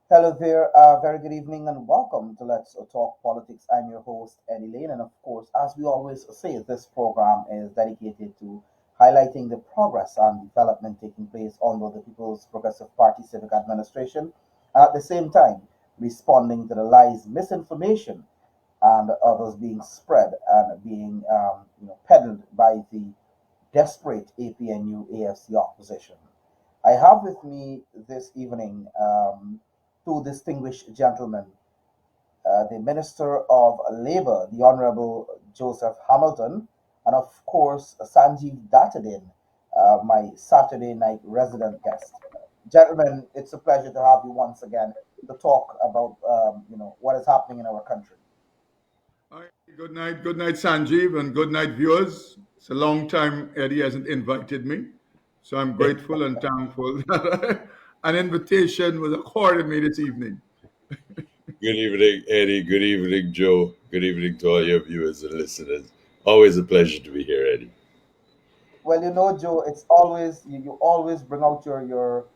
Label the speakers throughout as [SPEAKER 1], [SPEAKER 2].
[SPEAKER 1] Hello there, very good evening and welcome to Let's Talk Politics. I'm your host, Eddie Layne, and of course, as we always say, this program is dedicated to highlighting the progress and development taking place under the People's Progressive Party Civic Administration, and at the same time, responding to the lies, misinformation, and others being spread and being peddled by the desperate APNU AFC opposition. I have with me this evening two distinguished gentlemen, the Minister of Labour, the Honourable Joseph Hamilton, and of course, Sanjeev Datadin, my Saturday night resident guest. Gentlemen, it's a pleasure to have you once again to talk about what is happening in our country.
[SPEAKER 2] Hi, good night, Sanjeev, and good night, viewers. It's a long time Eddie hasn't invited me, so I'm grateful and thankful that an invitation was accorded me this evening.
[SPEAKER 3] Good evening, Eddie. Good evening, Joe. Good evening to all your viewers and listeners. Always a pleasure to be here, Eddie.
[SPEAKER 1] Well, Joe, it's always you always bring out your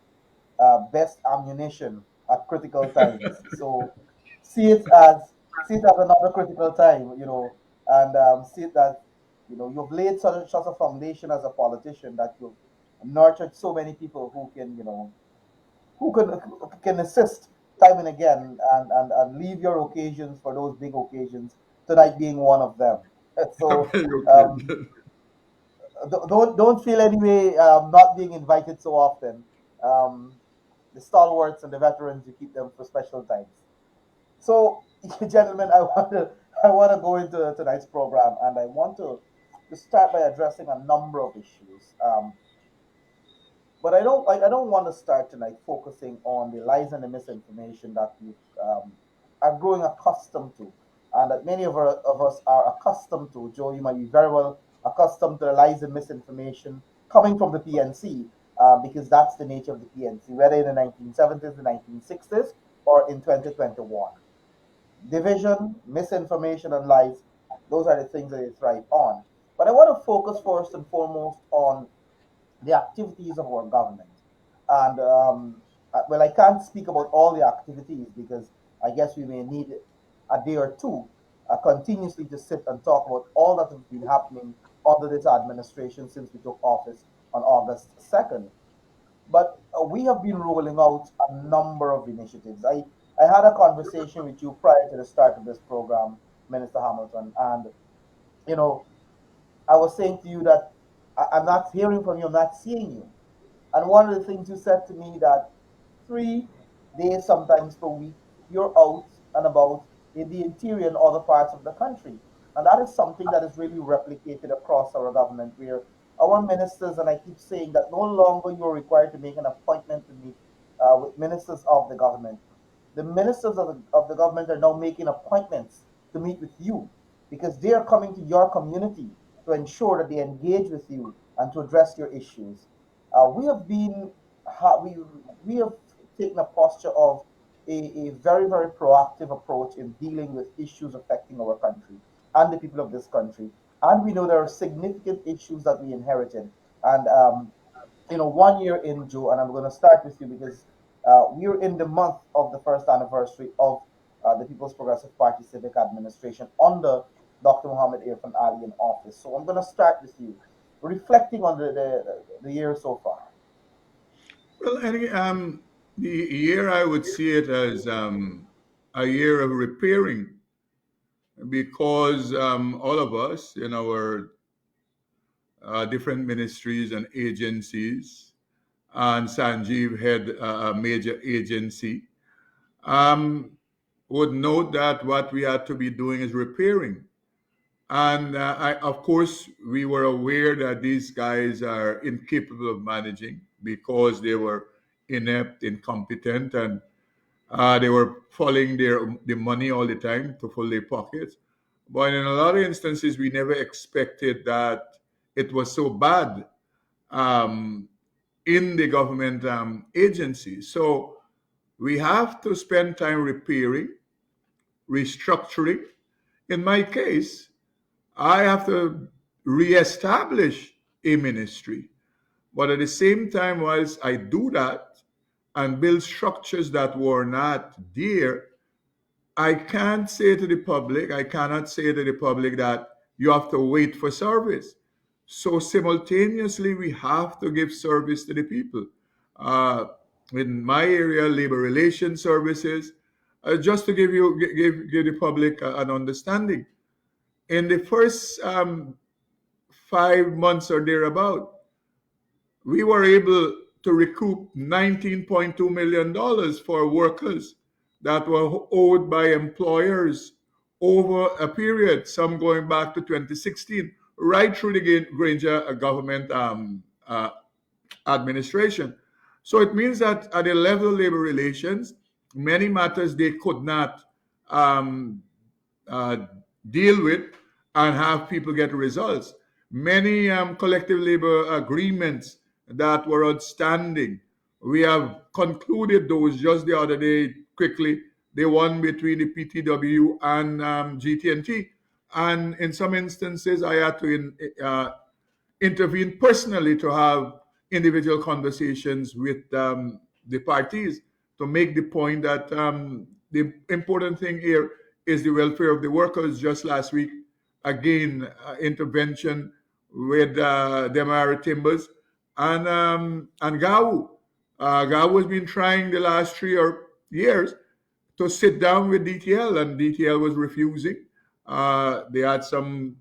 [SPEAKER 1] best ammunition at critical times. So see it as see it as another critical time, and see it that you've laid such a foundation as a politician that you've nurtured so many people who can who can assist time and again and leave your occasions for those big occasions. Tonight being one of them. So
[SPEAKER 2] Very
[SPEAKER 1] um,
[SPEAKER 2] okay.
[SPEAKER 1] don't feel any way not being invited so often. Um, the stalwarts and the veterans, you keep them for special times. So, gentlemen, I want to go into tonight's program, and I want to start by addressing a number of issues. But I don't want to start tonight focusing on the lies and the misinformation that we are growing accustomed to, and that many of us are accustomed to. Joe, you might be very well accustomed to the lies and misinformation coming from the PNC, because that's the nature of the PNC, whether in the 1970s, the 1960s, or in 2021. Division, misinformation, and lies, those are the things that they thrive on. But I want to focus first and foremost on the activities of our government. And well, I can't speak about all the activities because I guess we may need a day or two continuously to sit and talk about all that has been happening under this administration since we took office on August 2nd. But we have been rolling out a number of initiatives. I had a conversation with you prior to the start of this program, Minister Hamilton, and you know, I was saying to you that I'm not hearing from you, I'm not seeing you. And one of the things you said to me that 3 days sometimes per week you're out and about in the interior and other parts of the country. And that is something that is really replicated across our government where our ministers, and I keep saying that no longer you're required to make an appointment to meet with ministers of the government. The ministers of the government are now making appointments to meet with you because they are coming to your community to ensure that they engage with you and to address your issues. We have been we have taken a posture of a very very proactive approach in dealing with issues affecting our country and the people of this country. And we know there are significant issues that we inherited. And 1 year in, Joe, and I'm going to start with you because we're in the month of the first anniversary of the People's Progressive Party Civic Administration under Dr. Muhammad Irfan Ali in office. So I'm going to start with you, reflecting on the year so far.
[SPEAKER 2] Well, Eddie, the year I would see it as a year of repairing because all of us in our different ministries and agencies, and Sanjeev had a major agency, um, would note that what we had to be doing is repairing. And of course, we were aware that these guys are incapable of managing because they were inept, incompetent, and they were following the money all the time to fill their pockets. But in a lot of instances, we never expected that it was so bad um, in the government agencies. So we have to spend time repairing, restructuring. In my case, I have to reestablish a ministry. But at the same time, whilst I do that, and build structures that were not there, I can't say to the public, I cannot say to the public that you have to wait for service. So simultaneously, we have to give service to the people. Uh, in my area, labor relations services, just to give the public an understanding. In the first 5 months or thereabout, we were able to recoup $19.2 million for workers that were owed by employers over a period, some going back to 2016, right through the Granger government administration. So it means that at the level of labor relations, many matters they could not um, uh, deal with and have people get results. Many collective labor agreements that were outstanding, we have concluded those just the other day quickly. The one between the PTW and GT&T. And in some instances, I had to intervene personally to have individual conversations with the parties to make the point that the important thing here is the welfare of the workers. Just last week, again, intervention with Demara Timbers and GAU. GAU has been trying the last 3 years to sit down with DTL, and DTL was refusing. They had some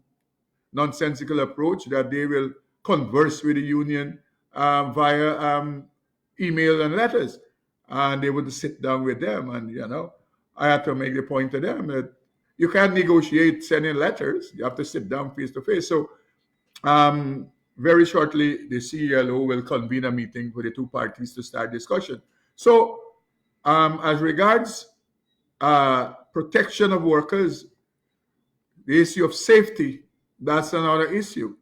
[SPEAKER 2] nonsensical approach that they will converse with the union via email and letters, and they would sit down with them. And I had to make the point to them that you can't negotiate sending letters; you have to sit down face to face. So very shortly, the CELO will convene a meeting for the two parties to start discussion. So as regards protection of workers, the issue of safety, that's another issue.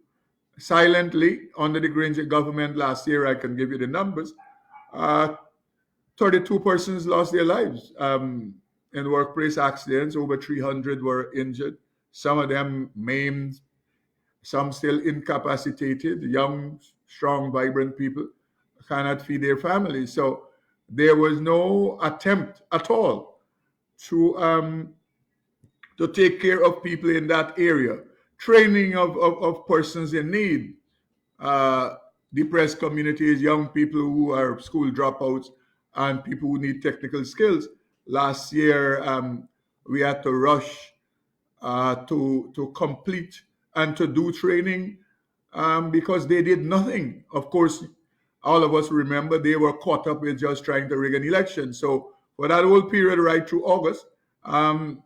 [SPEAKER 2] Silently, under the Granger government last year, I can give you the numbers, uh, 32 persons lost their lives in workplace accidents. Over 300 were injured, some of them maimed, some still incapacitated. Young, strong, vibrant people cannot feed their families. So there was no attempt at all to take care of people in that area. Training of persons in need, uh, depressed communities, young people who are school dropouts, and people who need technical skills. Last year, we had to rush to complete and to do training because they did nothing. Of course, all of us remember they were caught up with just trying to rig an election. So for that whole period, right through August,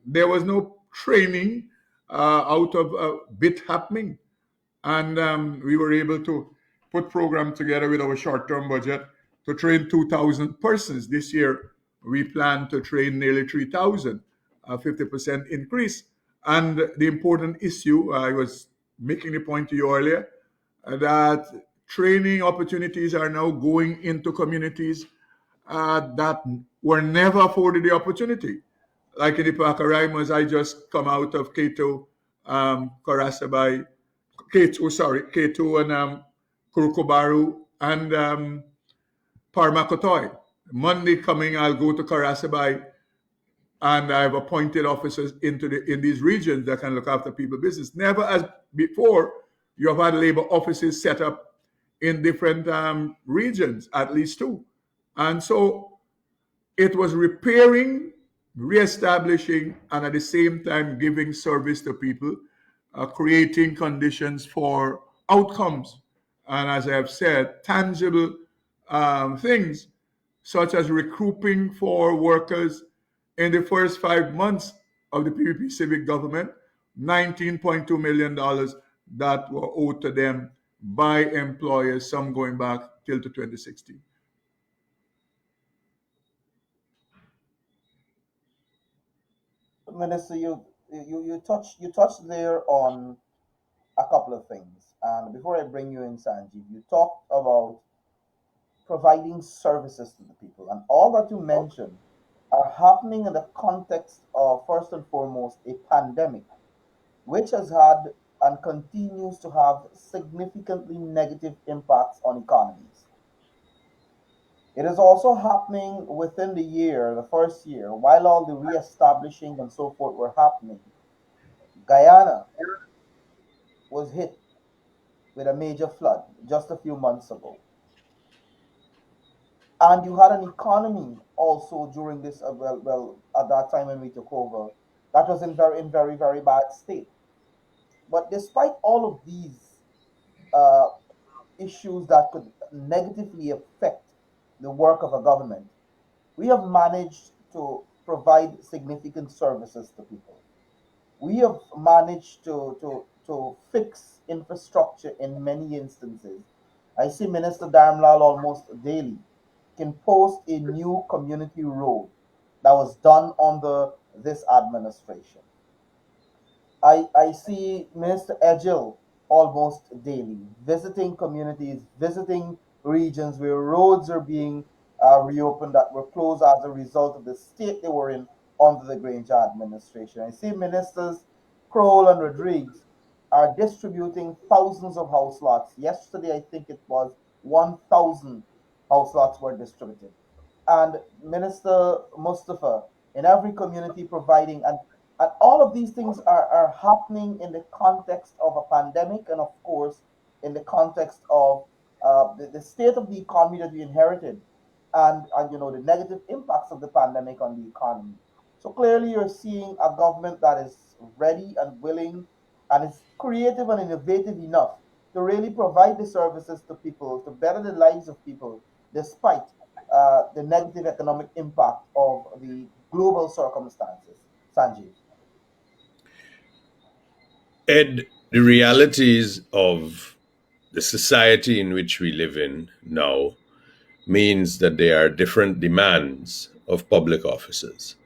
[SPEAKER 2] there was no training out of a bit happening, and we were able to put program together with our short-term budget to train 2,000 persons. This year, we plan to train nearly 3,000, a 50% increase. And the important issue, I was making the point to you earlier, that training opportunities are now going into communities that were never afforded the opportunity. Like in the Pacaraimos, I just come out of Keto, Karasabai, K2, sorry, K2 and Kurukubaru and Parmakotoy. Monday coming, I'll go to Karasabai, and I've appointed officers in these regions that can look after people business. Never as before, you have had labor offices set up in different regions, at least two. And so it was repairing, reestablishing, and at the same time giving service to people, creating conditions for outcomes. And as I have said, tangible things such as recouping for workers in the first 5 months of the PPP civic government, $19.2 million that were owed to them by employers, some going back till to 2016.
[SPEAKER 1] Minister, you touched there on a couple of things. And before I bring you in, Sanjeev, you talked about providing services to the people, and all that you mentioned are happening in the context of, first and foremost, a pandemic, which has had and continues to have significantly negative impacts on economies. It is also happening within the year, the first year, while all the re-establishing and so forth were happening. Guyana was hit with a major flood just a few months ago. And you had an economy also during this, at that time when we took over, that was in very bad state. But despite all of these uh, issues that could negatively affect the work of a government, we have managed to provide significant services to people. We have managed to fix infrastructure in many instances. I see Minister Darmlal almost daily can post a new community road that was done under this administration. I see Minister Edgel almost daily visiting communities, visiting regions where roads are being reopened that were closed as a result of the state they were in under the Granger administration. I see Ministers Kroll and Rodriguez are distributing thousands of house lots. Yesterday, I think it was 1,000 house lots were distributed. And Minister Mustafa in every community providing, and all of these things are happening in the context of a pandemic, and of course in the context of the state of the economy that we inherited, and the negative impacts of the pandemic on the economy. So clearly you're seeing a government that is ready and willing and is creative and innovative enough to really provide the services to people, to better the lives of people, despite the negative economic impact of the global circumstances. Sanjeev.
[SPEAKER 3] Ed, the realities of the society in which we live in now means that there are different demands of public officers,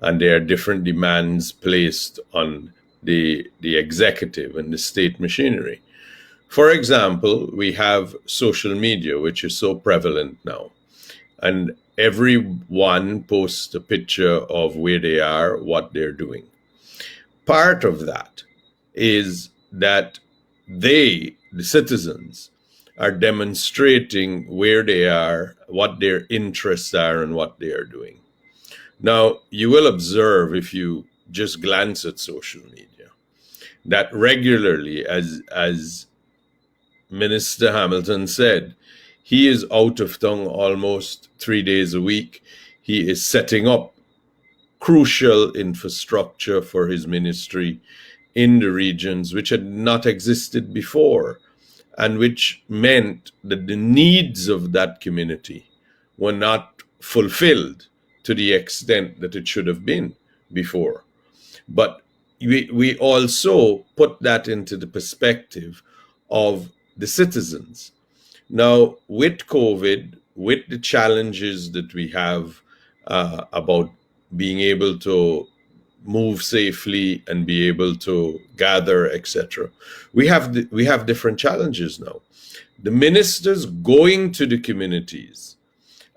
[SPEAKER 3] and there are different demands placed on the executive and the state machinery. For example, we have social media, which is so prevalent now, and everyone posts a picture of where they are, what they're doing. Part of that is that they, the citizens, are demonstrating where they are, what their interests are, and what they are doing. Now, you will observe if you just glance at social media that regularly, as Minister Hamilton said, he is out of town almost 3 days a week. He is setting up crucial infrastructure for his ministry in the regions which had not existed before, and which meant that the needs of that community were not fulfilled to the extent that it should have been before. But we also put that into the perspective of the citizens. Now, with COVID, with the challenges that we have about being able to move safely and be able to gather, etc., we have different challenges now. The ministers going to the communities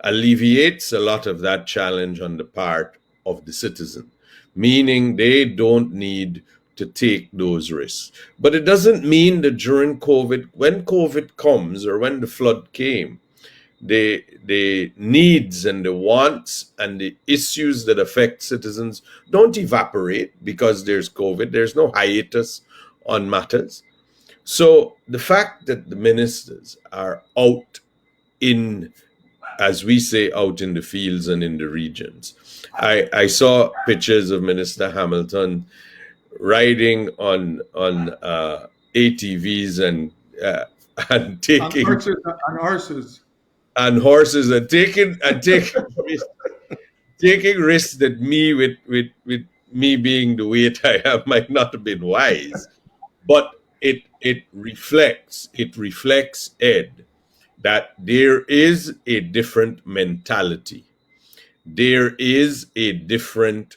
[SPEAKER 3] alleviates a lot of that challenge on the part of the citizen, meaning they don't need to take those risks. But it doesn't mean that during COVID, when COVID comes or when the flood came, the needs and the wants and the issues that affect citizens don't evaporate because there's COVID. There's no hiatus on matters. So the fact that the ministers are out in, as we say, out in the fields and in the regions. I saw pictures of Minister Hamilton riding on ATVs and taking
[SPEAKER 2] On horses.
[SPEAKER 3] and horses and taking taking risks that me with me being the weight I have might not have been wise. But it reflects, Ed, that there is a different mentality. There is a different,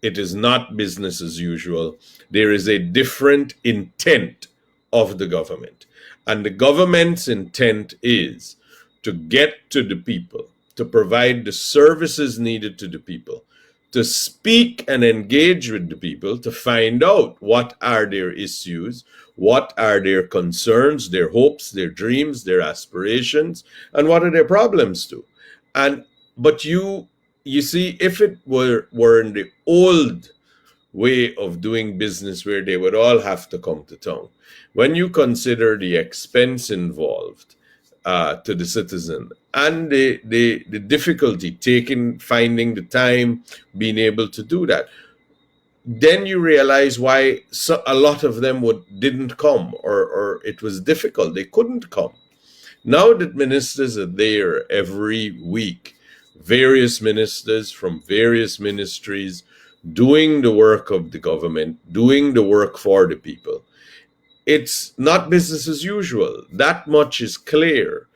[SPEAKER 3] it is not business as usual. There is a different intent of the government. And the government's intent is to get to the people, to provide the services needed to the people, to speak and engage with the people, to find out what are their issues, what are their concerns, their hopes, their dreams, their aspirations, and what are their problems too. And but you see, if it were in the old way of doing business where they would all have to come to town, when you consider the expense involved to the citizen and the difficulty taking finding the time being able to do that, then you realize why a lot of them didn't come, or it was difficult, they couldn't come. Now that ministers are there every week, various ministers from various ministries doing the work of the government, doing the work for the people, it's not business as usual. That much is clear.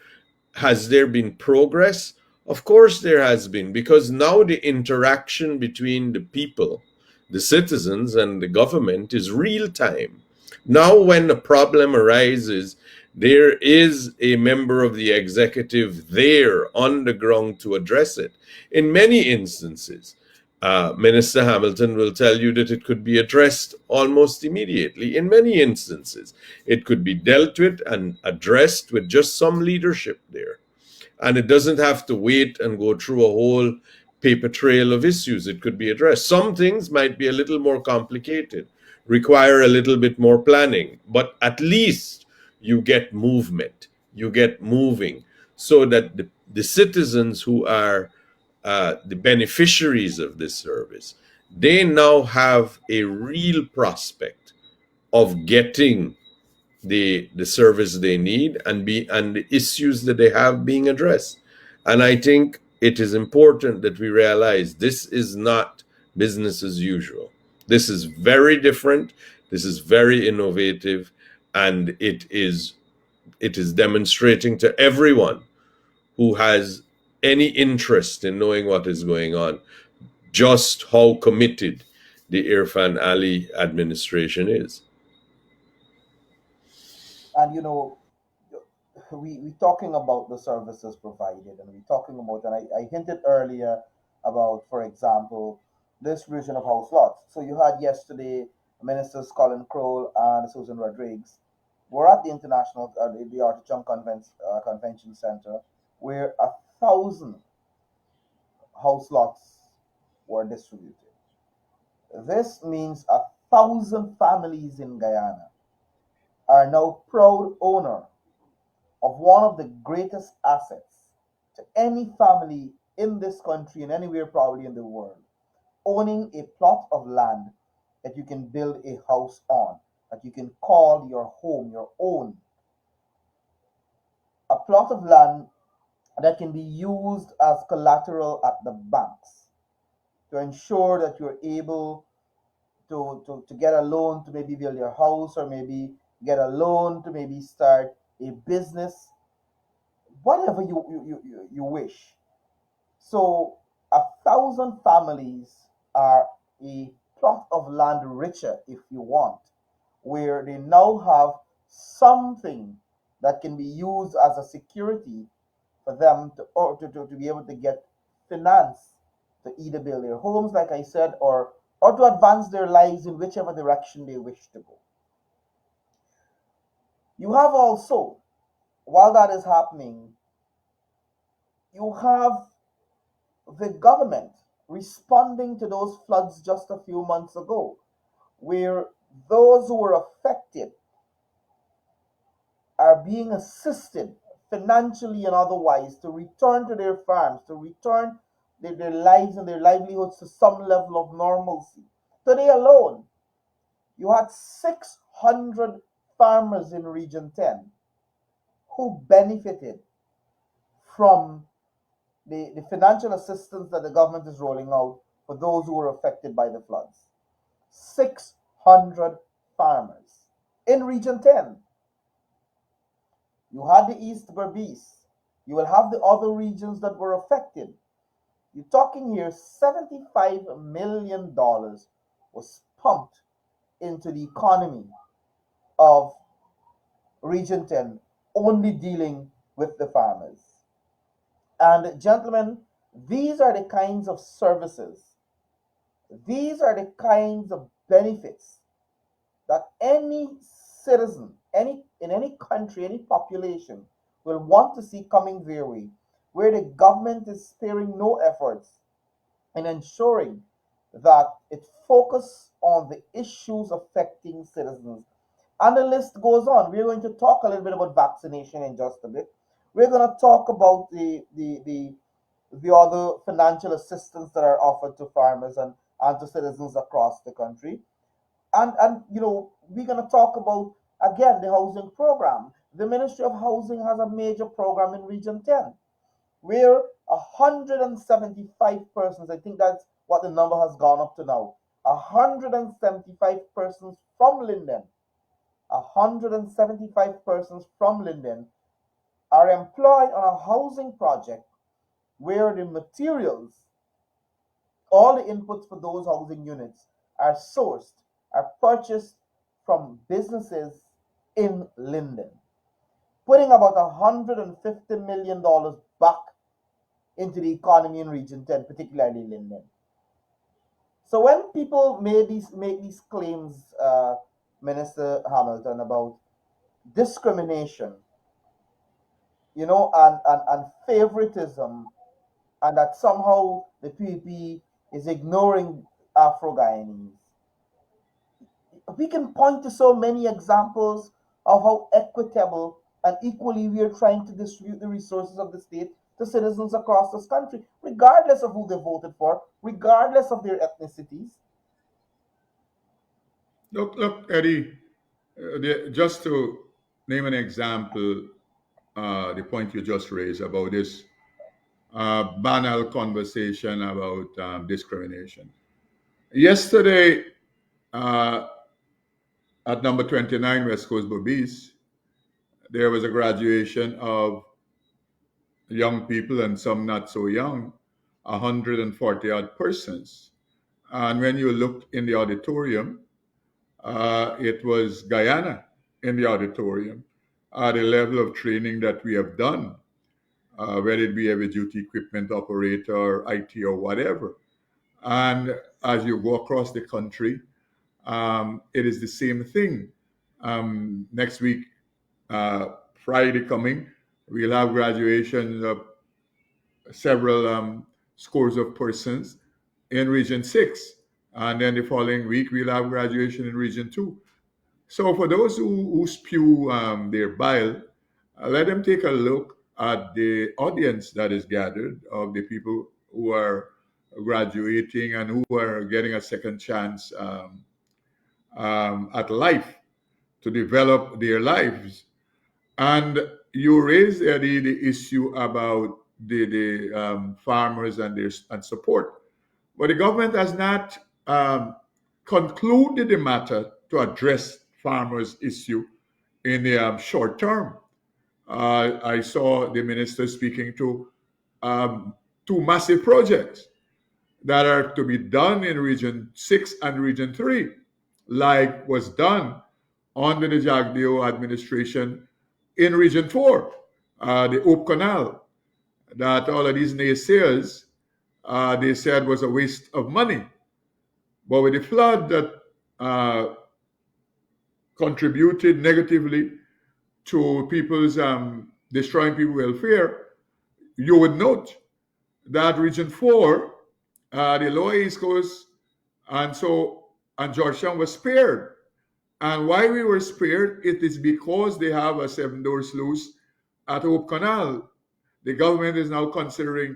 [SPEAKER 3] Has there been progress? Of course, there has been, because now the interaction between the people, the citizens, and the government is real time. Now, when a problem arises, there is a member of the executive there on the ground to address it. In many instances, Minister Hamilton will tell you that it could be addressed almost immediately. In many instances, it could be dealt with and addressed with just some leadership there. And it doesn't have to wait and go through a whole paper trail of issues. It could be addressed. Some things might be a little more complicated, require a little bit more planning, but at least you get movement, you get moving, so that the citizens who are the beneficiaries of this service, they now have a real prospect of getting the service they need, and the issues that they have being addressed. And I think it is important that we realize this is not business as usual. This is very different. This is very innovative, and it is demonstrating to everyone who has any interest in knowing what is going on just how committed the Irfan Ali administration is.
[SPEAKER 1] And we talking about the services provided, and we talking about, and I hinted earlier about, for example, distribution of house lots. So you had yesterday Ministers Colin Crowell and Susan Rodriguez were at the the Artichon Convention Center, where 1,000 house lots were distributed. This means 1,000 families in Guyana are now proud owner of one of the greatest assets to any family in this country and anywhere probably in the world, owning a plot of land that you can build a house on, that you can call your home, your own, a plot of land that can be used as collateral at the banks to ensure that you're able to get a loan to maybe build your house, or maybe get a loan to maybe start a business, whatever you wish. So 1,000 families are a plot of land richer, if you want, where they now have something that can be used as a security for them to be able to get finance to either build their homes, like I said, or to advance their lives in whichever direction they wish to go. You have also, while that is happening, you have the government responding to those floods just a few months ago, where those who were affected are being assisted financially and otherwise to return to their farms, to return their lives and their livelihoods to some level of normalcy. Today alone, you had 600 farmers in Region 10 who benefited from the financial assistance that the government is rolling out for those who were affected by the floods. 600 farmers in Region 10. You had the East Berbice. You will have the other regions that were affected. You're talking here $75 million was pumped into the economy of Region 10, only dealing with the farmers. And gentlemen, these are the kinds of services, these are the kinds of benefits that any citizen, any in any country, any population will want to see coming their way, where the government is sparing no efforts in ensuring that it focuses on the issues affecting citizens. And the list goes on. We're going to talk a little bit about vaccination in just a bit. We're going to talk about the other financial assistance that are offered to farmers and to citizens across the country. And we're going to talk about again the housing program. The Ministry of Housing has a major program in Region 10 where 175 persons, I think that's what the number has gone up to now, 175 persons from Linden, 175 persons from Linden are employed on a housing project where the materials, all the inputs for those housing units are sourced, are purchased from businesses in Linden, putting about $150 million back into the economy in Region 10, particularly Linden. So when people make these claims, Minister Hamilton, about discrimination, and favoritism, and that somehow the PPP is ignoring Afro-Guyanese, we can point to so many examples of how equitable and equally we are trying to distribute the resources of the state to citizens across this country, regardless of who they voted for, regardless of their ethnicities.
[SPEAKER 2] Look, Eddie, just to name an example, the point you just raised about this banal conversation about discrimination. Yesterday, uh, at number 29 West Coast Bobis, there was a graduation of young people and some not so young, 140 odd persons. And when you looked in the auditorium, it was Guyana in the auditorium. The level of training that we have done, whether it be heavy duty equipment operator, IT, or whatever. And as you go across the country, it is the same thing. Next week, uh, Friday coming, we'll have graduation of several scores of persons in Region 6. And then the following week, we'll have graduation in Region 2. So for those who spew their bile, let them take a look at the audience that is gathered of the people who are graduating and who are getting a second chance at life to develop their lives. And you raised, Eddie, the issue about the farmers and their and support. But the government has not concluded the matter to address farmers' issue in the short term. I saw the minister speaking to um, two massive projects that are to be done in Region 6 and Region 3, like was done under the Jagdeo administration in Region 4, the Hope Canal, that all of these naysayers, they said was a waste of money. But with the flood that uh, contributed negatively to people's destroying people's welfare, you would note that Region 4, the Lower East Coast, and Georgetown was spared. And why we were spared, it is because they have a seven-door sluice at Hope Canal. The government is now considering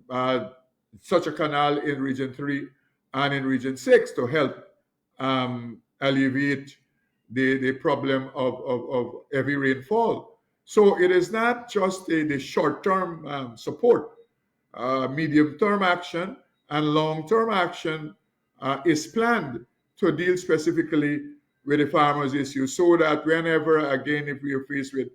[SPEAKER 2] uh, such a canal in Region 3 and in Region 6 to help alleviate the problem of heavy rainfall. So it is not just the short term support, medium term action and long term action is planned to deal specifically with the farmers' issue so that whenever, again, if we are faced with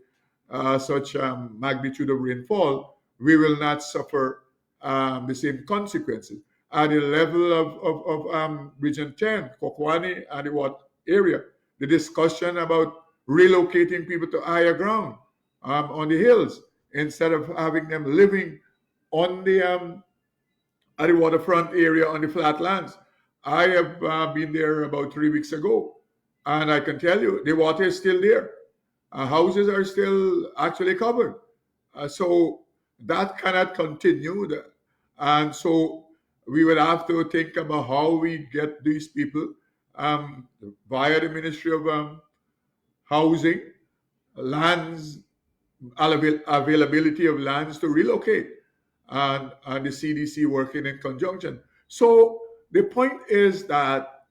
[SPEAKER 2] such magnitude of rainfall, we will not suffer the same consequences. At the level of Region 10, Kokwani and the what area, the discussion about relocating people to higher ground on the hills instead of having them living on at the waterfront area on the flatlands. I have been there about 3 weeks ago, and I can tell you the water is still there. Houses are still actually covered. So That cannot continue. And so we would have to think about how we get these people via the Ministry of Housing, lands, availability of lands to relocate, and the CDC working in conjunction. So the point is that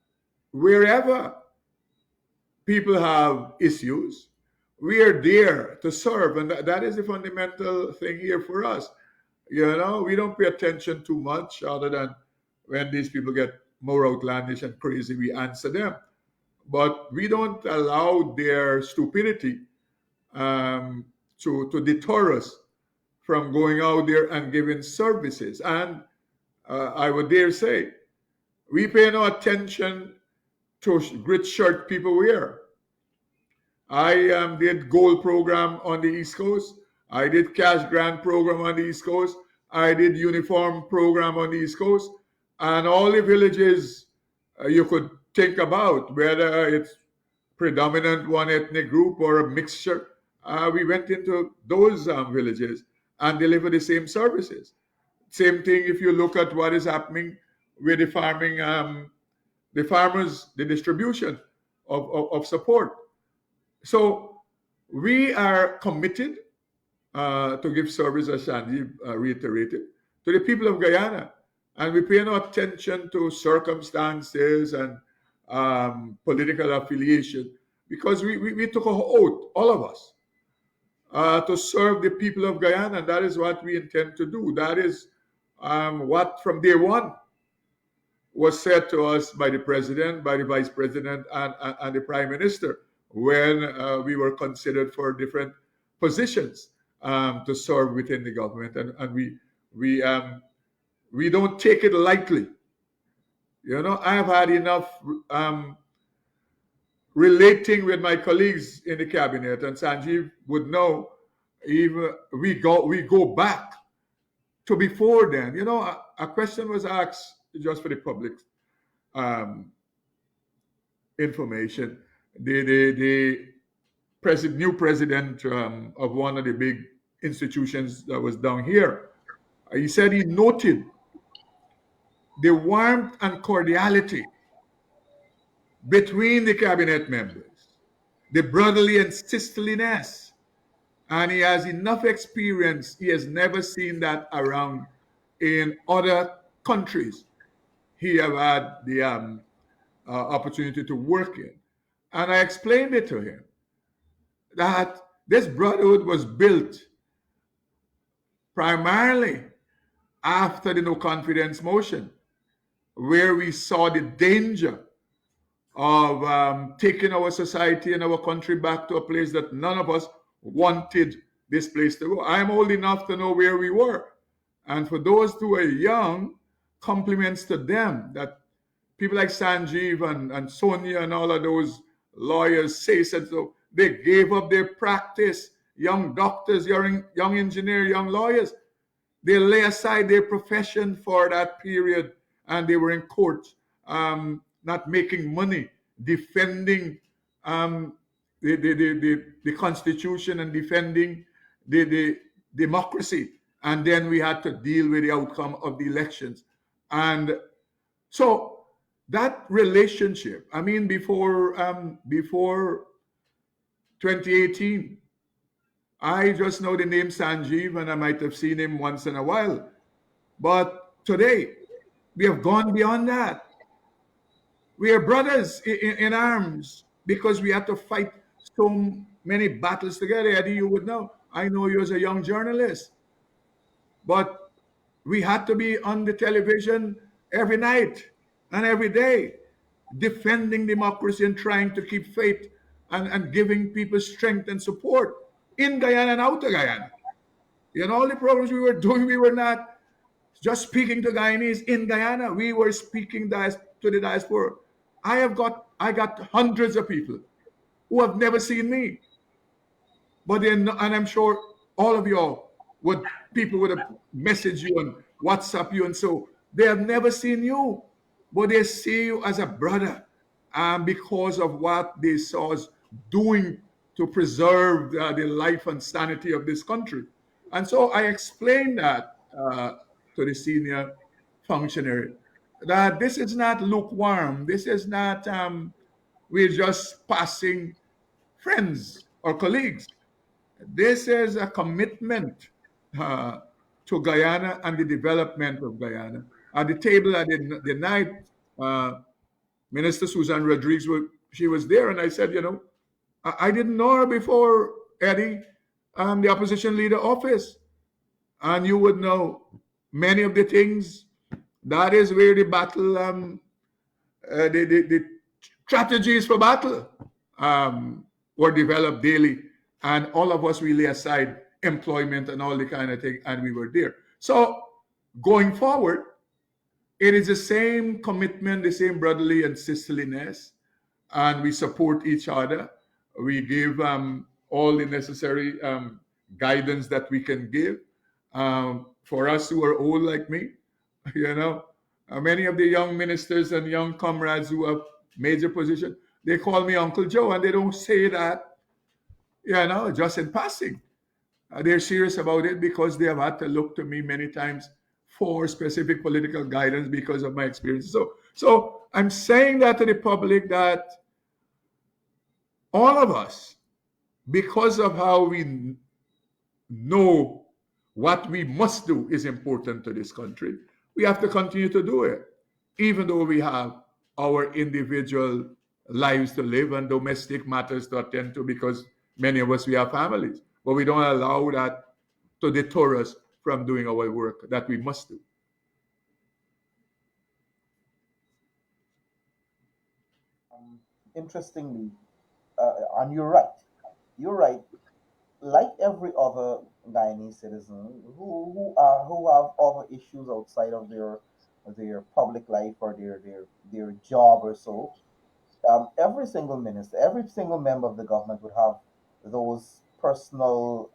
[SPEAKER 2] wherever people have issues, we are there to serve, and that is the fundamental thing here for us. We don't pay attention too much, other than when these people get more outlandish and crazy, we answer them. But we don't allow their stupidity um, to deter us from going out there and giving services. And I would dare say, we pay no attention to grit shirt people wear. I did gold program on the East Coast. I did cash grant program on the East Coast. I did uniform program on the East Coast. And all the villages you could think about, whether it's predominant one ethnic group or a mixture, we went into those villages and delivered the same services. Same thing if you look at what is happening with the farming, the farmers, the distribution of support. So we are committed to give service, as Sanjeev reiterated, to the people of Guyana. And we pay no attention to circumstances and political affiliation, because we took an oath, all of us, to serve the people of Guyana. And that is what we intend to do. That is what from day one was said to us by the president, by the vice president, and the prime minister when we were considered for different positions to serve within the government. And we don't take it lightly. I've had enough relating with my colleagues in the cabinet, and Sanjeev would know. Even we go back to before then. A question was asked, just for the public um, information. The new president of one of the big institutions that was down here, he said he noted the warmth and cordiality between the cabinet members, the brotherly and sisterliness. And he has enough experience. He has never seen that around in other countries he have had the opportunity to work in. And I explained it to him that this brotherhood was built primarily after the no confidence motion, where we saw the danger of taking our society and our country back to a place that none of us wanted this place to go. I'm old enough to know where we were. And for those who are young, compliments to them that people like Sanjeev and Sonia and all of those lawyers say said so. They gave up their practice. Young doctors, young engineers, young lawyers, they lay aside their profession for that period, and they were in court, not making money, defending the Constitution and defending the democracy. And then we had to deal with the outcome of the elections. And so that relationship, I mean, before 2018, I just know the name Sanjeev, and I might have seen him once in a while. But today, we have gone beyond that. We are brothers in arms, because we have to fight so many battles together. Eddie, you would know. I know you as a young journalist. But we had to be on the television every night and every day, defending democracy and trying to keep faith, and giving people strength and support in Guyana and out of Guyana. All the programs we were doing, we were not just speaking to Guyanese in Guyana. We were speaking to the diaspora. I got hundreds of people who have never seen me, but then, and I'm sure all of y'all people would have messaged you and WhatsApp you, and so they have never seen you, but they see you as a brother, because of what they saw us doing to preserve the life and sanity of this country. And so I explained that to the senior functionary that this is not lukewarm. This is not, we're just passing friends or colleagues. This is a commitment uh, to Guyana and the development of Guyana. At the table at the night, uh, Minister Susan Rodriguez, she was there, and I said, I didn't know her before, Eddie, the opposition leader office. And you would know many of the things. That is where the battle, the strategies for battle were developed daily. And all of us really aside employment and all the kind of thing, and we were there. So going forward, it is the same commitment, the same brotherly and sisterliness, and we support each other. We give all the necessary guidance that we can give. For us who are old like me, you know, many of the young ministers and young comrades who have major position, they call me Uncle Joe, and they don't say that, just in passing. They're serious about it because they have had to look to me many times for specific political guidance because of my experience. So I'm saying that to the public that all of us, because of how we know what we must do is important to this country, we have to continue to do it, even though we have our individual lives to live and domestic matters to attend to because many of us, we have families. But we don't allow that to deter us from doing our work that we must do.
[SPEAKER 1] Um, Interestingly, and you're right. You're right. Like every other Guyanese citizen who have other issues outside of their public life or their job or so, every single minister, every single member of the government would have those personal,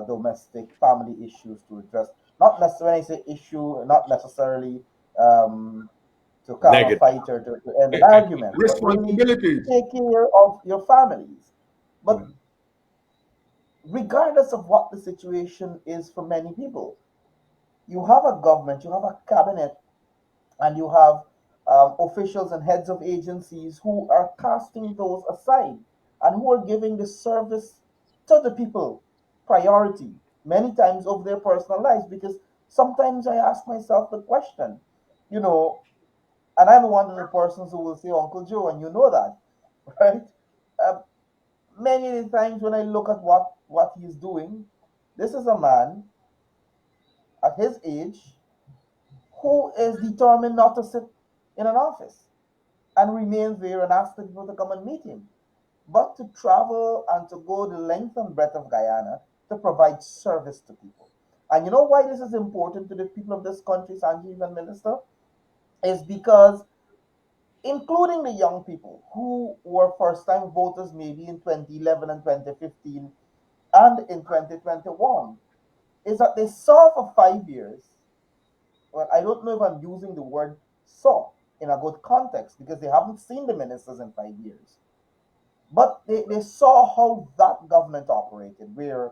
[SPEAKER 1] domestic, family issues to address. Not necessarily, when I say issue, not necessarily um, to calm a
[SPEAKER 3] Negative.
[SPEAKER 1] fight or to end an argument, but really to
[SPEAKER 2] Responsibilities.
[SPEAKER 1] take care of your families.
[SPEAKER 2] Yeah.
[SPEAKER 1] But regardless of what the situation is for many people, you have a government, you have a cabinet, and you have officials and heads of agencies who are casting those aside and who are giving the service to the people priority many times over their personal lives. Because sometimes I ask myself the question, you know, and I'm one of the persons who will say Uncle Joe, and you know that, right? Uh, Many of the times when I look at what he's doing, this is a man at his age who is determined not to sit in an office and remain there and ask the people to come and meet him, but to travel and to go the length and breadth of Guyana to provide service to people. And you know why this is important to the people of this country, Sanjeev and Minister? Is because, including the young people who were first time voters maybe in 2011 and 2015 and in 2021, is that they saw for 5 years. Well, I don't know if I'm using the word saw in a good context because they haven't seen the ministers in 5 years. But they saw how that government operated, where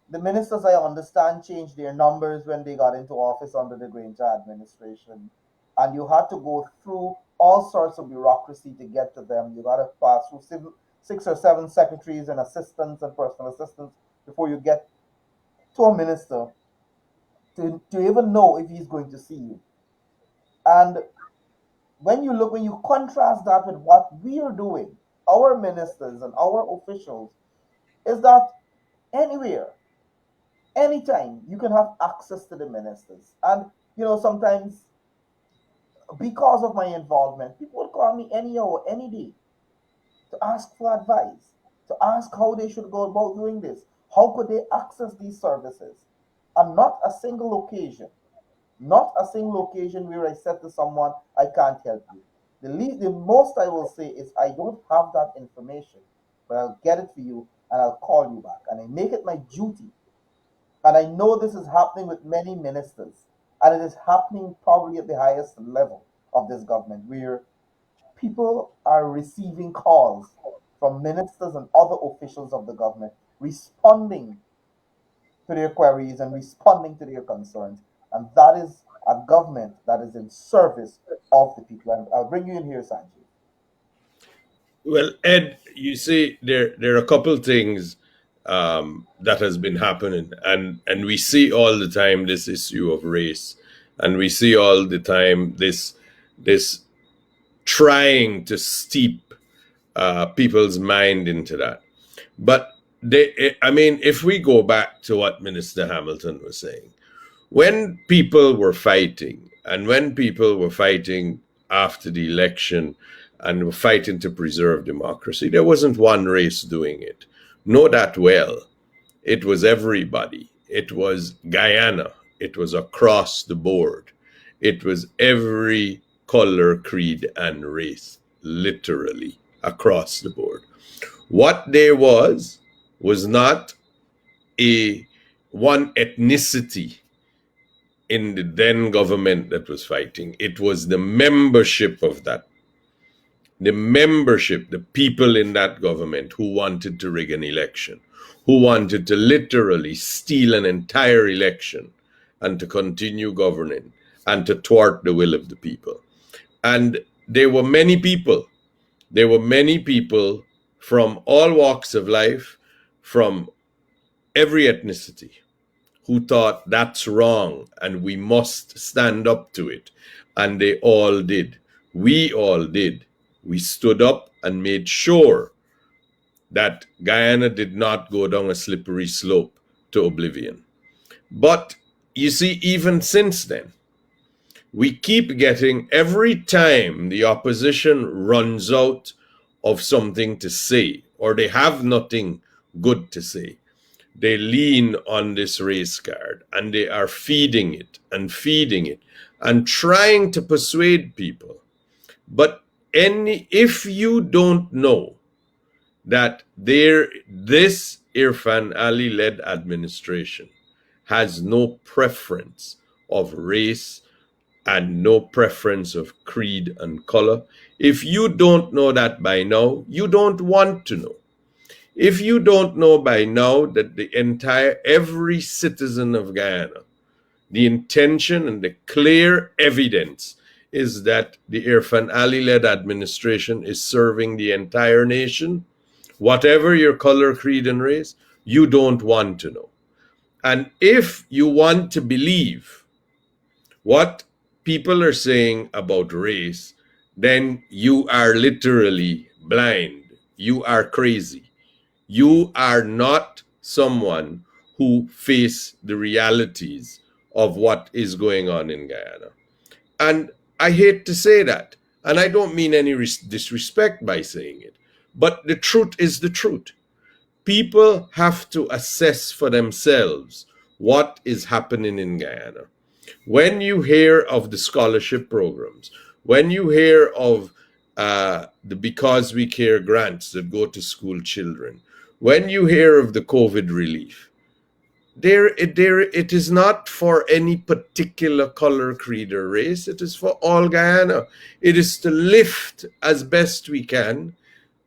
[SPEAKER 1] the ministers, I understand, changed their numbers when they got into office under the Granger administration. And you had to go through all sorts of bureaucracy to get to them. You got to pass through 6 or 7 secretaries and assistants and personal assistants before you get to a minister to even know if he's going to see you. And when you contrast that with what we are doing, our ministers and our officials, is that anywhere, anytime, you can have access to the ministers. And sometimes because of my involvement, people would call me any hour, any day to ask for advice, to ask how they should go about doing this, how could they access these services, and not a single occasion. Not a single occasion where I said to someone, I can't help you. The most I will say is, I don't have that information, but I'll get it for you and I'll call you back. And I make it my duty. And I know this is happening with many ministers, and it is happening probably at the highest level of this government, where people are receiving calls from ministers and other officials of the government responding to their queries and responding to their concerns. And that is a government that is in service of the people. And I'll bring you in here, Sanjeev.
[SPEAKER 3] Well, Ed, you see, there are a couple things that has been happening, and we see all the time this issue of race, and we see all the time this trying to steep people's mind into that. But I mean, if we go back to what Minister Hamilton was saying, when people were fighting, and when people were fighting after the election and were fighting to preserve democracy, there wasn't one race doing it. Know that well. It was everybody. It was Guyana. It was across the board. It was every color, creed, and race, literally across the board. What there was not a one ethnicity in the then government that was fighting. It was the membership of that, the membership, the people in that government who wanted to rig an election, who wanted to literally steal an entire election and to continue governing and to thwart the will of the people. And there were many people. There were many people from all walks of life, from every ethnicity, who thought that's wrong and we must stand up to it. And they all did. We all did. We stood up and made sure that Guyana did not go down a slippery slope to oblivion. But you see, even since then, we keep getting, every time the opposition runs out of something to say, or they have nothing good to say, they lean on this race card and they are feeding it and trying to persuade people. But if you don't know that this Irfan Ali led administration has no preference of race and no preference of creed and color, if you don't know that by now, you don't want to know. If you don't know by now that every citizen of Guyana, the intention and the clear evidence is that the Irfan Ali-led administration is serving the entire nation, whatever your color, creed, and race, you don't want to know. And if you want to believe what people are saying about race, then you are literally blind. You are crazy. You are not someone who face the realities of what is going on in Guyana. And I hate to say that, and I don't mean any disrespect by saying it, but the truth is the truth. People have to assess for themselves what is happening in Guyana. When you hear of the scholarship programs, when you hear of the Because We Care grants that go to school children, when you hear of the COVID relief, it is not for any particular color, creed, or race. It is for all Guyana. It is to lift as best we can.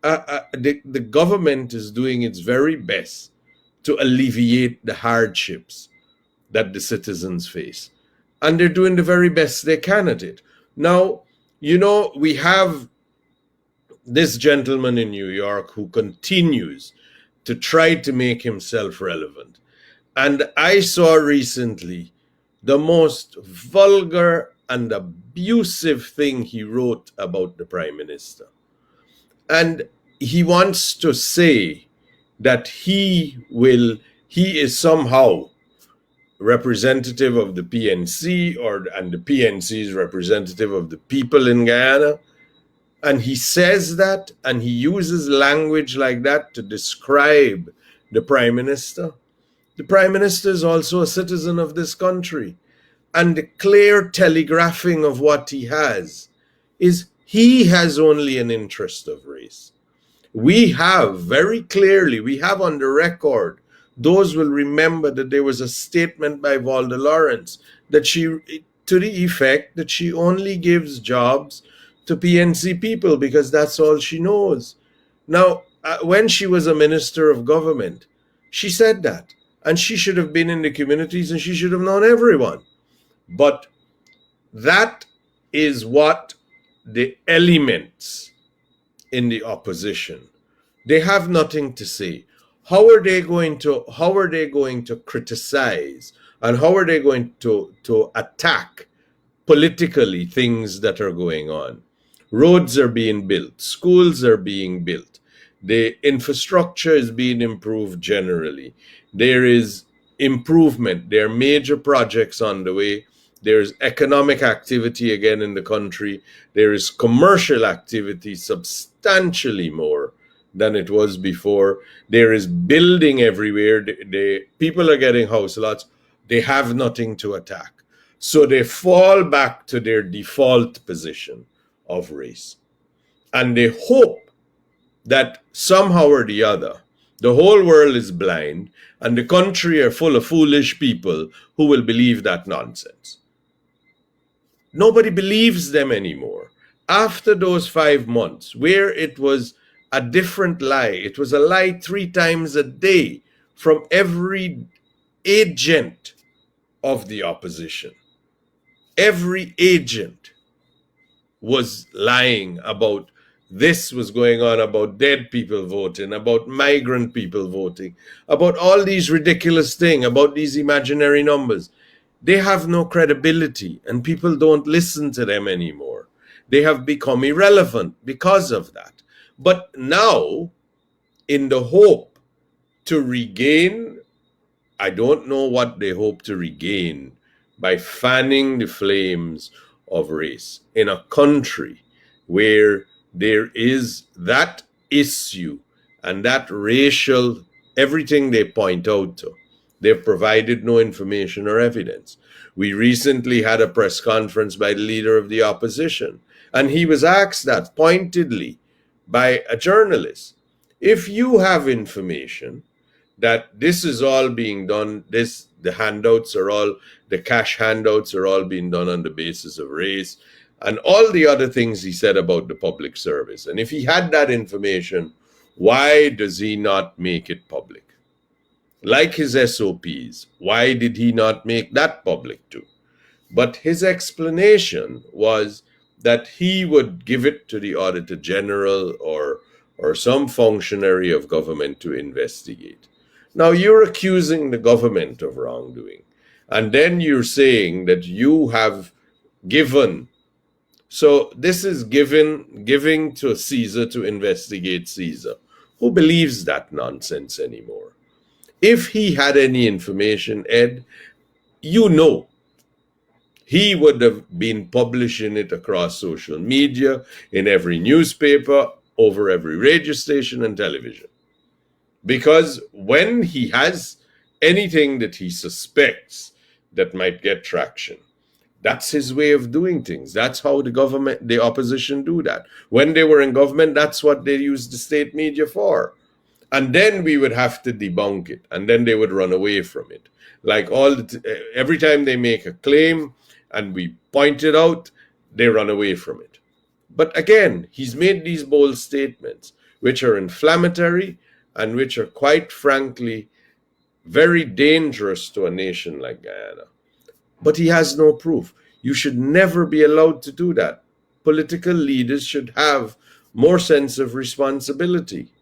[SPEAKER 3] The government is doing its very best to alleviate the hardships that the citizens face. And they're doing the very best they can at it. Now, we have this gentleman in New York who continues to try to make himself relevant. And I saw recently the most vulgar and abusive thing he wrote about the Prime Minister. And he wants to say that he is somehow representative of the PNC, and the PNC is representative of the people in Guyana. And he says that, and he uses language like that to describe the Prime Minister. The Prime Minister is also a citizen of this country. And the clear telegraphing of what he has is he has only an interest of race. We have very clearly, we have on the record, those will remember that there was a statement by Valda Lawrence that to the effect that she only gives jobs to PNC people because that's all she knows. Now, when she was a minister of government, she said that. and she should have been in the communities and she should have known everyone. But that is what the elements in the opposition, they have nothing to say. How are they going to criticize, and how are they going to attack politically things that are going on? Roads are being built, schools are being built, the infrastructure is being improved generally. There is improvement, there are major projects on the way. There's economic activity again in the country. There is commercial activity substantially more than it was before. There is building everywhere. The people are getting house lots. They have nothing to attack. So they fall back to their default position of race. And they hope that somehow or the other, the whole world is blind and the country are full of foolish people who will believe that nonsense. Nobody believes them anymore. After those 5 months, where it was a different lie, it was a lie 3 times a day from every agent of the opposition. Every agent was lying about this was going on, about dead people voting, about migrant people voting, about all these ridiculous things, about these imaginary numbers. They have no credibility and people don't listen to them anymore. They have become irrelevant because of that. But now, in the hope to regain, I don't know what they hope to regain by fanning the flames of race in a country where there is that issue and that racial, everything they point out to. They've provided no information or evidence. We recently had a press conference by the leader of the opposition, and he was asked that pointedly by a journalist. If you have information that this is all being done, the handouts are all, the cash handouts are all being done on the basis of race and all the other things he said about the public service. And if he had that information, why does he not make it public? Like his SOPs, why did he not make that public too? But his explanation was that he would give it to the Auditor General or some functionary of government to investigate. Now you're accusing the government of wrongdoing. And then you're saying that you have given. So this is giving to Caesar to investigate Caesar. Who believes that nonsense anymore? If he had any information, Ed, you know he would have been publishing it across social media, in every newspaper, over every radio station and television. Because when he has anything that he suspects that might get traction, that's his way of doing things. That's how the opposition do that. When they were in government, that's what they used the state media for. And then we would have to debunk it, and then they would run away from it. Like every time they make a claim and we point it out, they run away from it. But again, he's made these bold statements, which are inflammatory and which are quite frankly very dangerous to a nation like Guyana. But he has no proof. You should never be allowed to do that. Political leaders should have more sense of responsibility.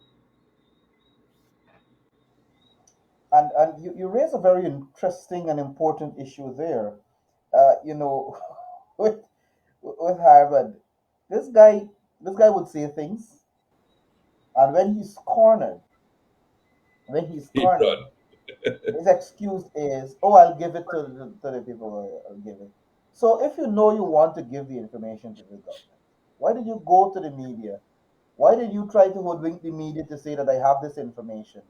[SPEAKER 1] And you raise a very interesting and important issue there. You know, with with Harvard, this guy this guy would say things, and when he's
[SPEAKER 3] He
[SPEAKER 1] cornered,
[SPEAKER 3] done.
[SPEAKER 1] his excuse is, "Oh, I'll give it to the people. I'll give it." So if you know you want to give the information to the government, why did you go to the media? Why did you try to hoodwink the media to say that I have this information?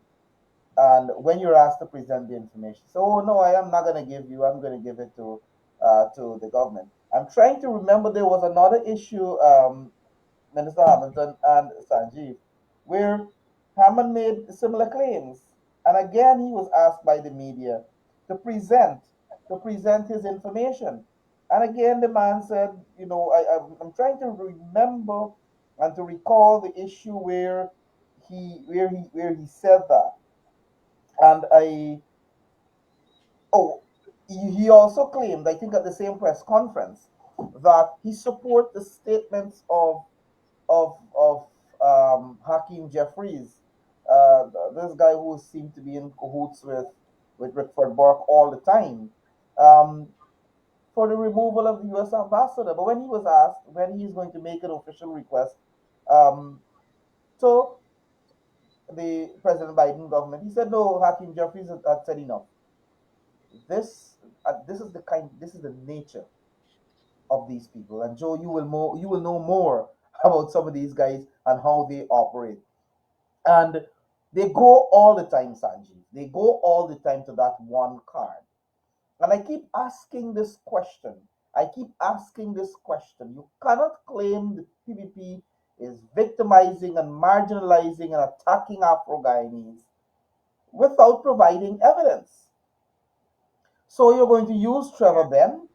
[SPEAKER 1] And when you're asked to present the information, so oh, no, I am not going to give you. I'm going to give it to the government. I'm trying to remember there was another issue, Minister Hamilton and Sanjeev, where Hammond made similar claims, and again he was asked by the media to present his information, and again the man said, you know, I'm trying to remember and to recall the issue where he said that, and Oh, he also claimed, I think at the same press conference, that he support the statements of Hakeem Jeffries, this guy who seemed to be in cahoots with Rickford Burke all the time, um, for the removal of the U.S. ambassador. But when he was asked when he's going to make an official request um, to the President Biden government, he said no. Hakeem Jeffries had said enough. This this is the nature of these people. And Joe, you will know more about some of these guys and how they operate. And they go all the time, Sanjeev. They go all the time to that one card. And I keep asking this question. I keep asking this question. You cannot claim the PPP is victimizing and marginalizing and attacking Afro Guyanese without providing evidence. So you're going to use Trevor Ben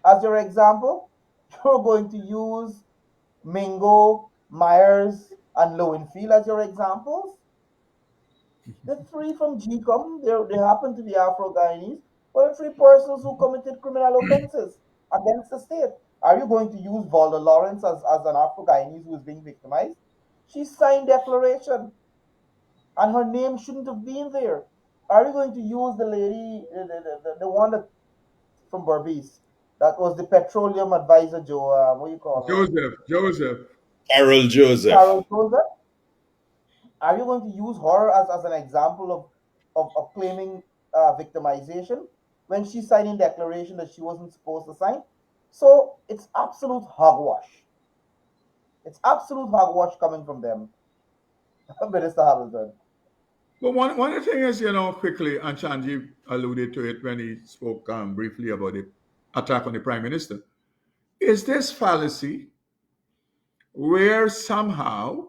[SPEAKER 1] as your example. You're going to use Mingo, Myers, and Lowenfield as your examples. The three from GCOM, they happen to be Afro Guyanese, but the three persons who committed criminal offenses against the state. Are you going to use Valda Lawrence as an Afro Guyanese who is being victimized? She signed declaration, and her name shouldn't have been there. Are you going to use the lady, the one that from Berbice, that was the petroleum advisor, Joe? What do you call her?
[SPEAKER 2] Joseph.
[SPEAKER 3] Carol Joseph.
[SPEAKER 1] Carol Joseph. Are you going to use her as an example of claiming victimization when she's signing declaration that she wasn't supposed to sign? So it's absolute hogwash. It's absolute hogwash coming from them, Minister Hamilton.
[SPEAKER 2] But one of the things, quickly, and Sanjeev alluded to it when he spoke briefly about the attack on the Prime Minister, is this fallacy where somehow,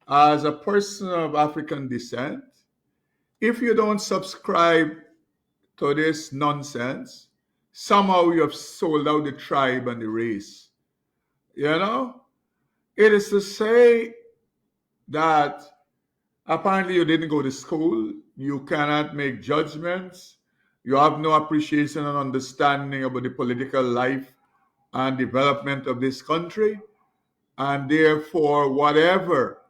[SPEAKER 2] as a person of African descent, if you don't subscribe to this nonsense, somehow you have sold out the tribe and the race. You know? It is to say that apparently you didn't go to school, you cannot make judgments, you have no appreciation and understanding about the political life and development of this country, and therefore, whatever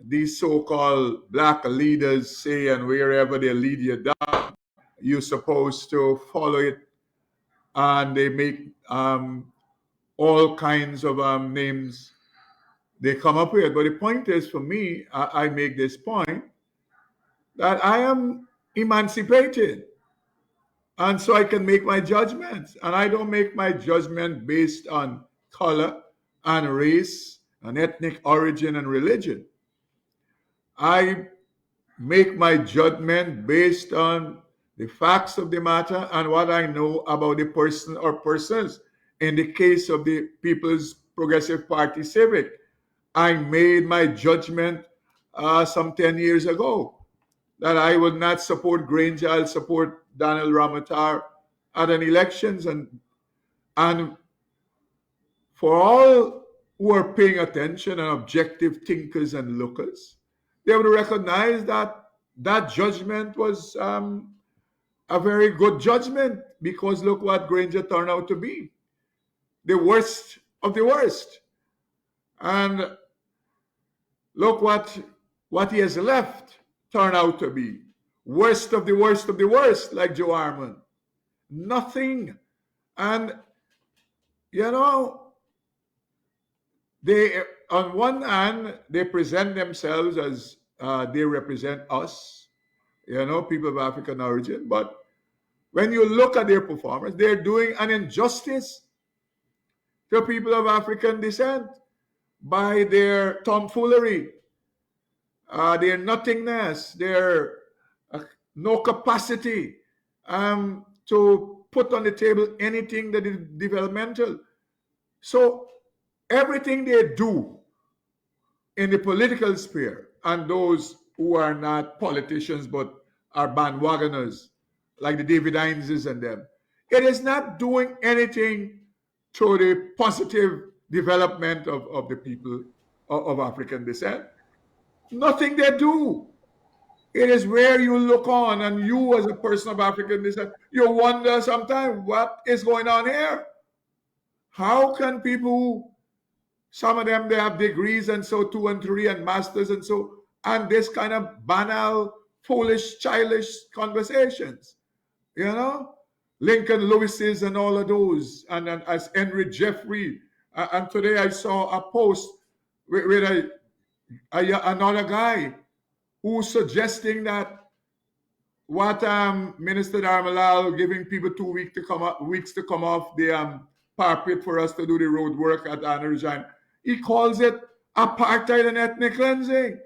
[SPEAKER 2] these so-called black leaders say and wherever they lead you down, you're supposed to follow it, and they make all kinds of names they come up with. But the point is, for me, I make this point that I am emancipated, and so I can make my judgments, and I don't make my judgment based on color and race and ethnic origin and religion. I make my judgment based on the facts of the matter and what I know about the person or persons. In the case of the People's Progressive Party Civic, I made my judgment some 10 years ago that I would not support Granger, I'll support Donald Ramatar at an elections. And for all who are paying attention and objective thinkers and lookers, they would recognize that that judgment was a very good judgment, because look what Granger turned out to be, the worst of the worst. And look what he has left turned out to be worst of the worst of the worst, like Joe Armand. Nothing. And you know, they on one hand they present themselves as they represent us, people of African origin, but when you look at their performance, they're doing an injustice to people of African descent by their tomfoolery, their nothingness, their no capacity to put on the table anything that is developmental. So everything they do in the political sphere, and those who are not politicians but are bandwagoners, like the David Hineses and them, it is not doing anything to the positive development of the people of African descent. Nothing they do. It is where you look on, and you as a person of African descent, you wonder sometimes what is going on here. How can people, some of them they have degrees and so 2 and 3 and masters and so, and this kind of banal, foolish, childish conversations, you know, Lincoln Lewis's and all of those, and as Henry Jeffrey, and today I saw a post with another guy who's suggesting that what Minister Darmalal giving people 2 weeks to come up, weeks to come off the parapet for us to do the road work at Regina. He calls it apartheid and ethnic cleansing.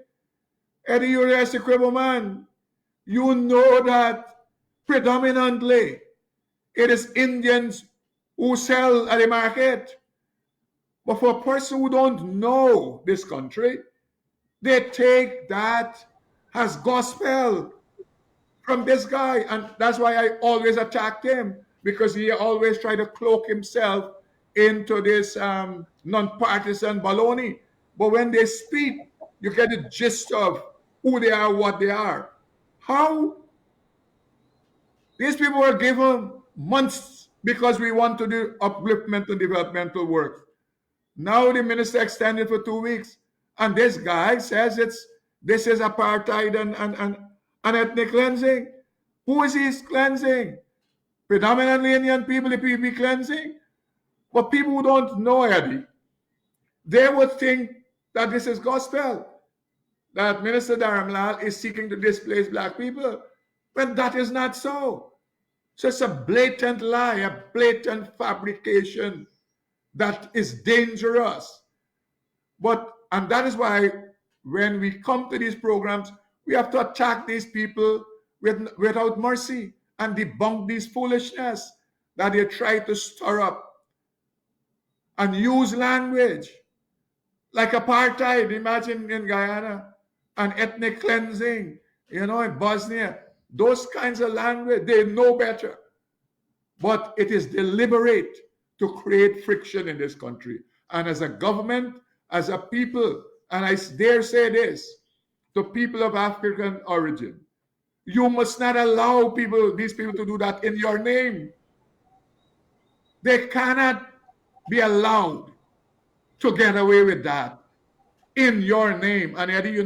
[SPEAKER 2] Eddie, you're a cripple man. You know that predominantly it is Indians who sell at the market. But for a person who don't know this country, they take that as gospel from this guy. And that's why I always attacked him, because he always tried to cloak himself into this non-partisan baloney. But when they speak, you get the gist of who they are, what they are. How these people were given months because we want to do upliftment and developmental work. Now the minister extended for 2 weeks, and this guy says this is apartheid and ethnic cleansing. Who is he cleansing? Predominantly Indian people, the PPP cleansing? But people who don't know Eddie, they would think that this is gospel, that Minister Dharamlal is seeking to displace black people, when that is not so. So it's a blatant lie, a blatant fabrication that is dangerous. And that is why when we come to these programs, we have to attack these people without mercy and debunk this foolishness that they try to stir up and use language like apartheid. Imagine in Guyana, and ethnic cleansing, in Bosnia, those kinds of language, they know better. But it is deliberate to create friction in this country. And as a government, as a people, and I dare say this, to people of African origin, you must not allow these people to do that in your name. They cannot be allowed to get away with that in your name. And Eddie,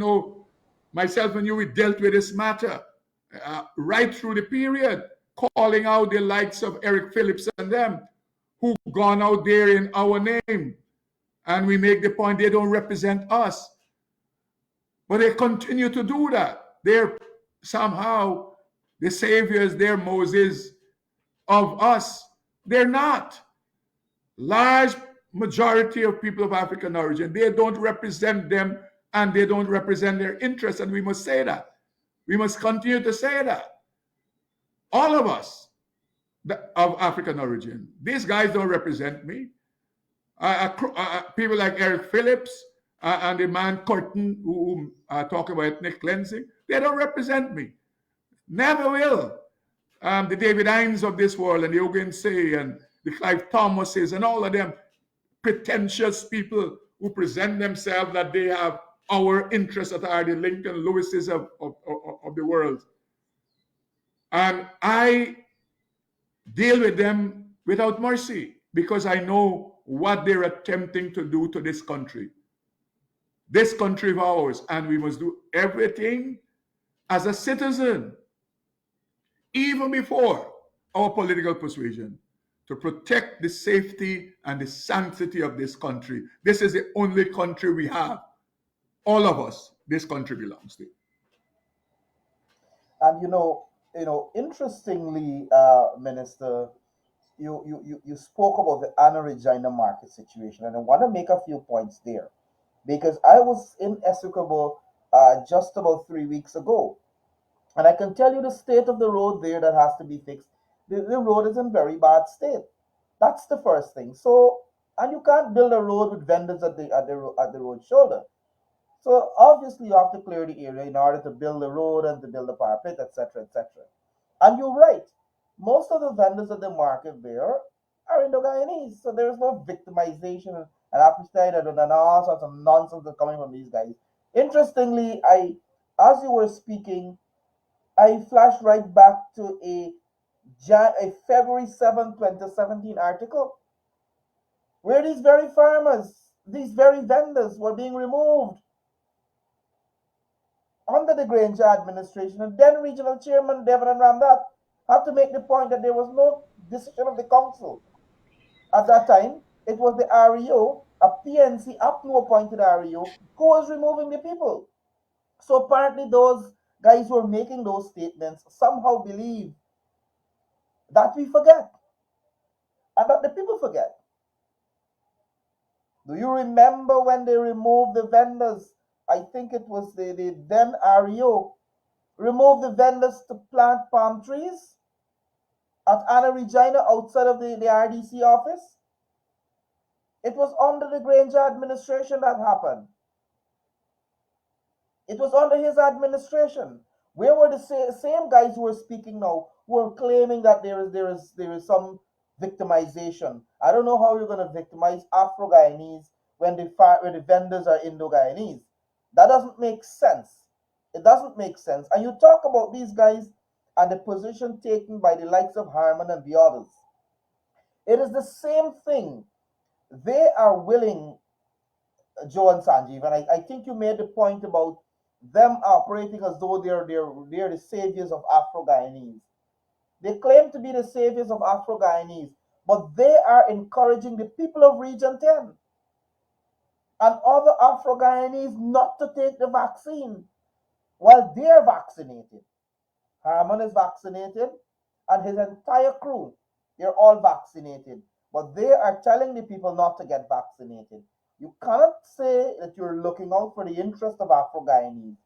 [SPEAKER 2] myself and you, we dealt with this matter right through the period, calling out the likes of Eric Phillips and them, who gone out there in our name. And we make the point they don't represent us. But they continue to do that. They're somehow the saviors, they're Moses of us. They're not. Large majority of people of African origin, they don't represent them, and they don't represent their interests. And we must say that. We must continue to say that. All of us of African origin, these guys don't represent me. People like Eric Phillips and the man Curtin, who talk about ethnic cleansing, they don't represent me. Never will. The David Hines of this world, and the Ogun Say, and the Clive Thomases, and all of them pretentious people who present themselves that they have our interests, that are the Lincoln Lewises of the world. And I deal with them without mercy, because I know what they're attempting to do to this country of ours. And we must do everything as a citizen, even before our political persuasion, to protect the safety and the sanctity of this country. This is the only country we have. All of us, this country belongs to.
[SPEAKER 1] And interestingly, Minister, you spoke about the Regina Market situation, and I want to make a few points there, because I was in Essequibo just about 3 weeks ago, and I can tell you the state of the road there that has to be fixed. The road is in very bad state. That's the first thing. So, and you can't build a road with vendors at the road shoulder. So obviously you have to clear the area in order to build the road and to build the parapet, etc., etc. And you're right. Most of the vendors at the market there are Indo-Guyanese, so there is no victimization and apartheid and all sorts of nonsense that's coming from these guys. Interestingly, as you were speaking, I flash right back to a February 7th, 2017 article where these very farmers, these very vendors were being removed under the Granger administration. And then Regional Chairman Devon Ramdat had to make the point that there was no decision of the council. At that time, it was the REO, a PNC APNU appointed REO, who was removing the people. So apparently, those guys who are making those statements somehow believe that we forget and that the people forget. Do you remember when they removed the vendors? I think it was the then REO removed the vendors to plant palm trees at Anna Regina outside of the RDC office. It was under the Granger administration that happened. It was under his administration. Where were the same guys who are speaking now, who are claiming that there is some victimization? I don't know how you're going to victimize Afro Guyanese when the vendors are Indo Guyanese. That doesn't make sense. It doesn't make sense. And you talk about these guys and the position taken by the likes of Harman and the others. It is the same thing. They are willing, Joe and Sanjeev, and I think you made the point about them operating as though they're the saviors of Afro Guyanese. They claim to be the saviors of Afro Guyanese, but they are encouraging the people of Region 10 and other Afro Guyanese not to take the vaccine while they're vaccinated. Harmon is vaccinated, and his entire crew, they're all vaccinated. But they are telling the people not to get vaccinated. You cannot say that you're looking out for the interest of Afro Guyanese,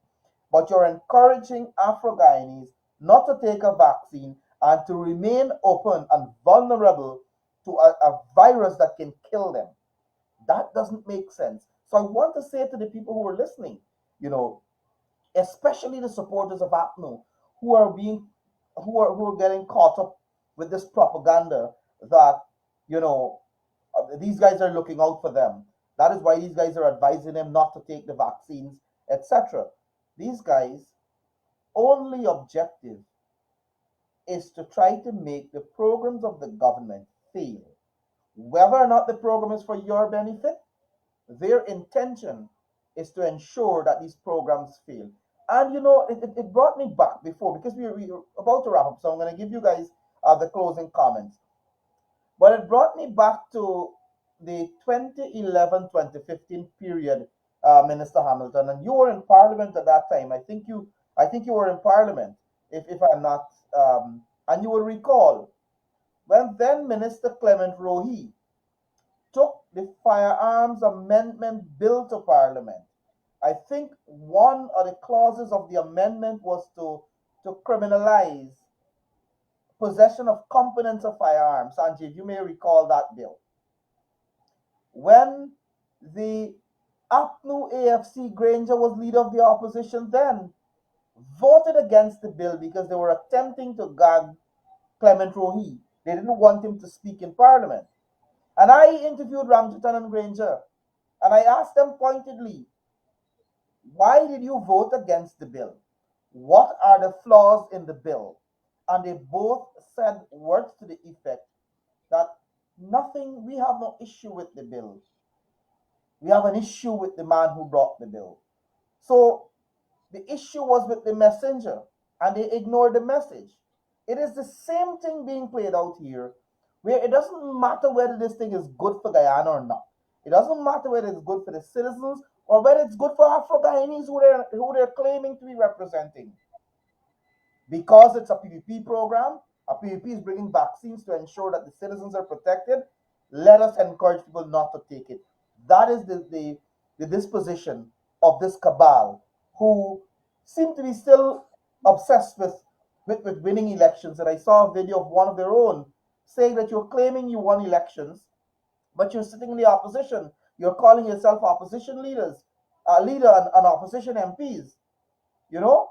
[SPEAKER 1] but you're encouraging Afro Guyanese not to take a vaccine and to remain open and vulnerable to a virus that can kill them. That doesn't make sense. So I want to say to the people who are listening, you know, especially the supporters of APNO who are being who are getting caught up with this propaganda that you know these guys are looking out for them. That is why these guys are advising them not to take the vaccines, etc. These guys' only objective is to try to make the programs of the government fail. Whether or not the program is for your benefit, their intention is to ensure that these programs fail. And it brought me back before because we were about to wrap up, so I'm going to give you guys the closing comments. But it brought me back to the 2011-2015 period, Minister Hamilton, and you were in Parliament at that time. I think you were in Parliament, if I'm not, and you will recall when then Minister Clement Rohi took the Firearms Amendment Bill to Parliament. I think one of the clauses of the amendment was to criminalize possession of components of firearms. Sanjeev, you may recall that bill. When the APNU AFC Granger was leader of the opposition then, voted against the bill because they were attempting to gag Clement Rohi. They didn't want him to speak in Parliament. And I interviewed Ramjitan and Granger, and I asked them pointedly, why did you vote against the bill? What are the flaws in the bill? And they both said words to the effect that nothing, we have no issue with the bill. We have an issue with the man who brought the bill. So the issue was with the messenger, and they ignored the message. It is the same thing being played out here, where it doesn't matter whether this thing is good for Guyana or not. It doesn't matter whether it's good for the citizens or whether it's good for Afro Guyanese who they're claiming to be representing. Because it's a PPP program, a PPP is bringing vaccines to ensure that the citizens are protected. Let us encourage people not to take it. That is the disposition of this cabal who seem to be still obsessed with winning elections. And I saw a video of one of their own saying that you're claiming you won elections, but you're sitting in the opposition. You're calling yourself opposition leaders, leader and opposition MPs. You know,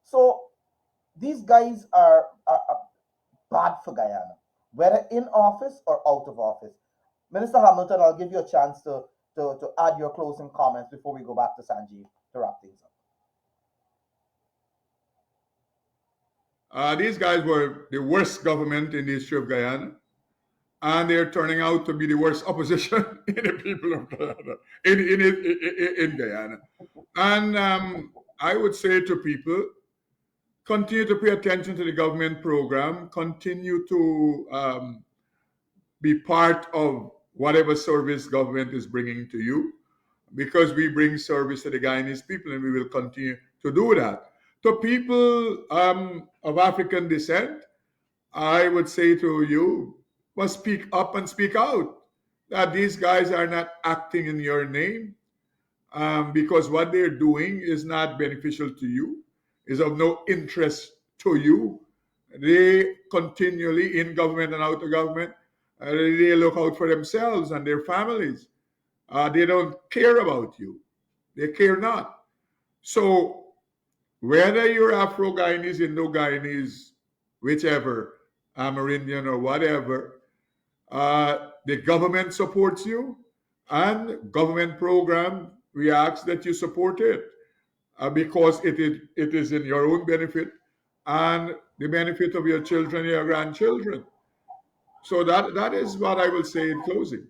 [SPEAKER 1] so these guys are bad for Guyana, whether in office or out of office. Minister Hamilton, I'll give you a chance to add your closing comments before we go back to Sanjeev to wrap things up.
[SPEAKER 2] These guys were the worst government in the history of Guyana, and they're turning out to be the worst opposition in the people of Guyana, in Guyana. And I would say to people, continue to pay attention to the government program, continue to be part of whatever service government is bringing to you, because we bring service to the Guyanese people, and we will continue to do that. To people of African descent, I would say to you, must speak up and speak out that these guys are not acting in your name, because what they're doing is not beneficial to you, is of no interest to you. They continually, in government and out of government, they look out for themselves and their families. They don't care about you. They care not. So whether you're Afro-Guyanese, Indo-Guyanese, whichever, Amerindian or whatever, the government supports you, and government program, we ask that you support it, because it is in your own benefit and the benefit of your children, your grandchildren. So that is what I will say in closing.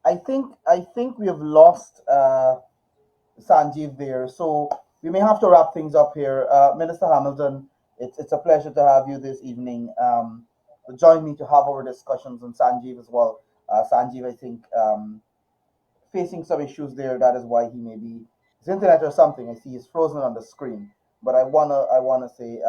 [SPEAKER 1] I think we have lost Sanjeev there. So we may have to wrap things up here. Minister Hamilton, it's a pleasure to have you this evening. Join me to have our discussions on Sanjeev as well. Sanjeev, I think, facing some issues there. That is why he may be his internet or something. I see he's frozen on the screen. But I wanna say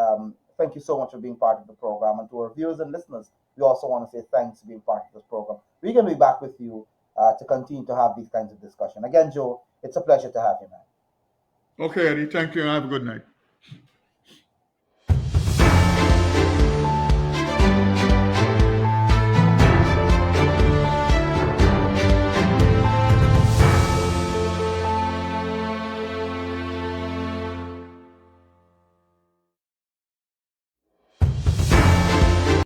[SPEAKER 1] thank you so much for being part of the program, and to our viewers and listeners, we also want to say thanks for being part of this program. We're gonna be back with you to continue to have these kinds of discussion. Again, Joe, it's a pleasure to have you, man.
[SPEAKER 2] Okay, Eddie, thank you and have a good night.